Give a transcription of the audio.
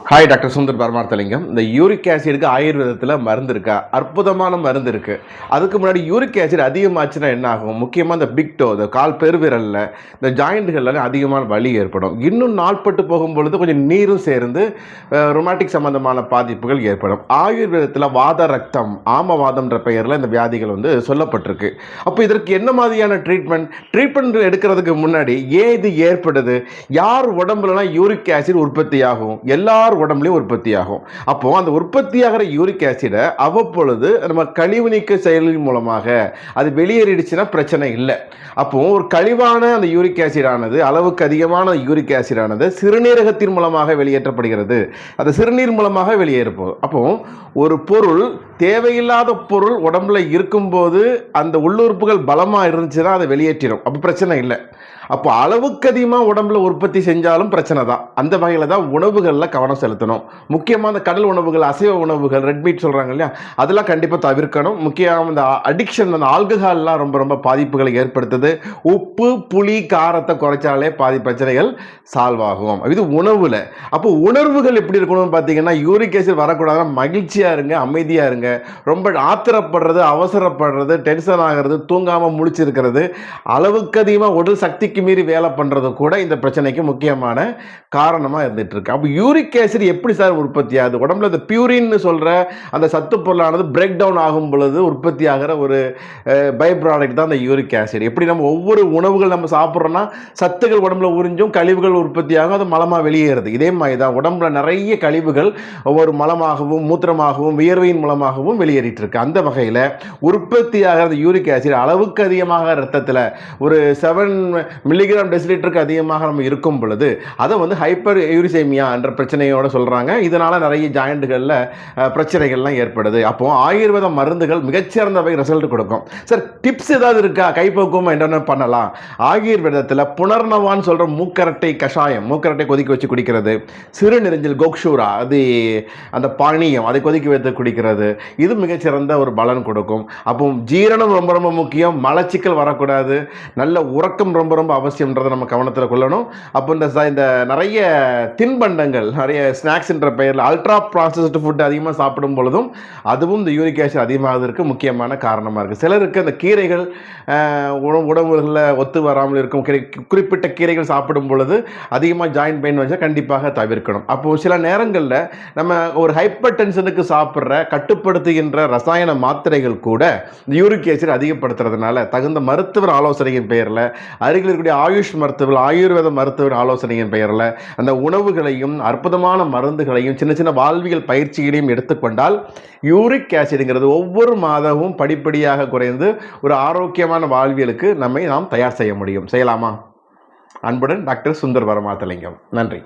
Hi doctor Sundar Paramarthalingam. இந்த uric ஆசிடுக்கு ஆயுர்வேதத்தில் மருந்து இருக்கா? அற்புதமான மருந்து இருக்குது. அதுக்கு முன்னாடி யூரிக் ஆசிட் அதிகமாச்சுன்னா என்ன ஆகும்? முக்கியமாக இந்த பிக் டோ, இந்த கால் பெருவிரலில், இந்த ஜாயிண்ட்டுகளில் அதிகமான வலி ஏற்படும். இன்னும் நாள்பட்டு போகும்பொழுது கொஞ்சம் நீரும் சேர்ந்து ரொமாட்டிக் சம்பந்தமான பாதிப்புகள் ஏற்படும். ஆயுர்வேதத்தில் வாத ரத்தம், ஆமவாதம்ன்ற பெயரில் இந்த வியாதிகள் சொல்லப்பட்டிருக்கு. அப்போ இதற்கு என்ன மாதிரியான ட்ரீட்மெண்ட் எடுக்கிறதுக்கு முன்னாடி ஏன் இது ஏற்படுது? யார் உடம்புலலாம் யூரிக் ஆசிட் உற்பத்தி ஆகும்? எல்லார் உடம்புலையும் உற்பத்தி ஆகும். அப்போ அந்த உற்பத்தியாகிற யூரிக் ஆசிடை அவ்வப்பொழுது நம்ம கழிவு நீக்க செயலின் மூலமாக அது வெளியேறிடுச்சுன்னா பிரச்சனை இல்லை. அப்போ ஒரு கழிவான அந்த யூரிக் ஆசிடானது, அளவுக்கு அதிகமான யூரிக் ஆசிடானது சிறுநீரகத்தின் மூலமாக வெளியேற்றப்படுகிறது. அந்த சிறுநீர் மூலமாக வெளியேறும். அப்போ ஒரு பொருள், தேவையில்லாத பொருள் உடம்புல இருக்கும்போது அந்த உள்ளுறுப்புகள் பலமாக இருந்துச்சுன்னா அதை வெளியேற்றிடும். அப்போ பிரச்சனை இல்லை. அப்போ அளவுக்கு அதிகமாக உடம்புல உற்பத்தி செஞ்சாலும் பிரச்சனை தான். அந்த வகையில் தான் உணவுகளில் கவனம் செலுத்தணும். முக்கியமாக அந்த கடல் உணவுகள், அசைவ உணவுகள், ரெட் மீட் சொல்கிறாங்க இல்லையா, அதெல்லாம் கண்டிப்பாக தவிர்க்கணும். முக்கியமாக இந்த அடிக்ஷன், அந்த ஆல்கஹால்லாம் ரொம்ப ரொம்ப பாதிப்புகளை ஏற்படுத்துது. உப்பு, புளி, காரத்தை குறைச்சாலே பாதி பிரச்சனைகள் சால்வ் ஆகும். இது உணவில். அப்போ உணர்வுகள் எப்படி இருக்கணும்னு பார்த்தீங்கன்னா, யூரிக் ஆசிட் வரக்கூடாதுன்னா மகிழ்ச்சியாக இருங்க, அமைதியாக இருங்க. ரொம்ப ஆத்திரப்படுறது, அவசரப்படுறது, டென்ஷன் ஆகிறது, தூங்காமல் முழிச்சிருக்கிறது, அளவுக்கு அதிகமாக உடல் சக்தி மீறி வேலை பண்றது கூட இந்த பிரச்சனைக்கு முக்கியமான காரணமா இருந்துட்டு இருக்கு. அப்ப யூரிக் ஆசிட் எப்படி சார் உற்பத்தி ஆகுது? உடம்புல இந்த பியூரின் சொல்ற அந்த சத்து பொருளானது பிரேக் டவுன் ஆகும் பொழுது உற்பத்தி ஆகிற ஒரு பை ப்ராடக்ட் தான் இந்த யூரிக் ஆசிட். எப்படி நம்ம ஒவ்வொரு உணவுகள் நம்ம சாப்பிட்றோம்னா சத்துக்கள் உடம்புல உறிஞ்சும், கழிவுகள் உற்பத்தி ஆகும், அது மலமா வெளியேறுது. இதே மாதிரி தான் உடம்புல நிறைய கழிவுகள் ஒவ்வொரு மலமாகவும், மூத்திரமாகவும், வியர்வையின் மூலமாகவும் வெளியேறிட்டு இருக்கு. அந்த வகையில் உற்பத்தி ஆகிற யூரிக் ஆசிட் அளவுக்கு அதிகமாக ரத்தத்தில் ஒரு 7 மில்லிகிராம் டெசிலிட்டருக்கு அதிகமாக நம்ம இருக்கும் பொழுது அதை ஹைப்பர் யூரிசேமியா என்ற பிரச்சனையோட சொல்கிறாங்க. இதனால் நிறைய ஜாயிண்ட்டுகளில் பிரச்சனைகள்லாம் ஏற்படுது. அப்போ ஆயுர்வேத மருந்துகள் மிகச்சிறந்தவை ரிசல்ட் கொடுக்கும். சார், டிப்ஸ் ஏதாவது இருக்கா? கைப்பக்குவம் என்னென்ன பண்ணலாம்? ஆயுர்வேதத்தில் புனர்னவான்னு சொல்கிற மூக்கரட்டை கஷாயம், மூக்கரட்டை கொதிக்க வச்சு குடிக்கிறது, சிறுநெரிஞ்சல் கோக்ஷூரா, அது அந்த பானியம், அதை கொதிக்க வைத்து குடிக்கிறது, இது மிகச்சிறந்த ஒரு பலன் கொடுக்கும். அப்போ ஜீரணம் ரொம்ப ரொம்ப முக்கியம். மலச்சிக்கல் வரக்கூடாது. நல்ல உறக்கம் ரொம்ப ரொம்ப அவசியம்ன்றதை நம்ம கவனத்தில் கொள்ளணும். அப்போ இந்த நிறைய தின்பண்டங்கள், நிறைய ஸ்நாக்ஸ்ன்ற பெயரில் அல்ட்ரா ப்ராசஸ்டு ஃபுட் அதிகமாக சாப்பிடும் பொழுதும் அதுவும் இந்த யூரிக் ஆசிட் அதிகமாகிறதுக்கு முக்கியமான காரணமாக இருக்குது. சிலருக்கு அந்த கீரைகள் உணவுகளில் ஒத்து வராமல் இருக்கும். குறிப்பிட்ட கீரைகள் சாப்பிடும் பொழுது அதிகமாக ஜாயிண்ட் பெயின் வந்தால் கண்டிப்பாக தவிர்க்கணும். அப்போது சில நேரங்களில் நம்ம ஒரு ஹைப்பர் டென்ஷனுக்கு சாப்பிட்ற கட்டுப்படுத்துகின்ற ரசாயன மாத்திரைகள் கூட யூரிக் ஆசிட் அதிகப்படுத்துறதுனால தகுந்த மருத்துவர் ஆலோசனையின் பெயரில், அருகில் இருக்கக்கூடிய ஆயுஷ் மருத்துவர், ஆயுர்வேத மருத்துவர் ஆலோசனையின் பெயரில் அந்த உணவுகளையும் அற்புதமான மருந்துகளையும் சின்ன சின்ன வாழ்வியல் பயிற்சிகளையும் எடுத்துக்கொண்டால் யூரிக் ஆசிடுங்கிறது ஒவ்வொரு மாதமும் படிப்படியாக குறைந்து ஒரு ஆரோக்கியமான வாழ்வியலுக்கு நாம் தயார் செய்ய முடியும். செய்யலாமா? அன்புடன் டாக்டர் சுந்தர் பரமார்த்தலிங்கம். நன்றி.